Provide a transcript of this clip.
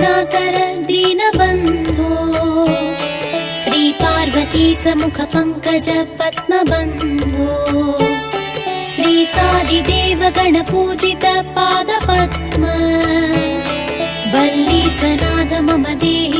करुणाकर दीनबन्धो श्री पार्वती समुख पंकज पद्मबन्धो श्री सादिदेव गणपूजित पादपद्म वल्ली सनाद मम देहि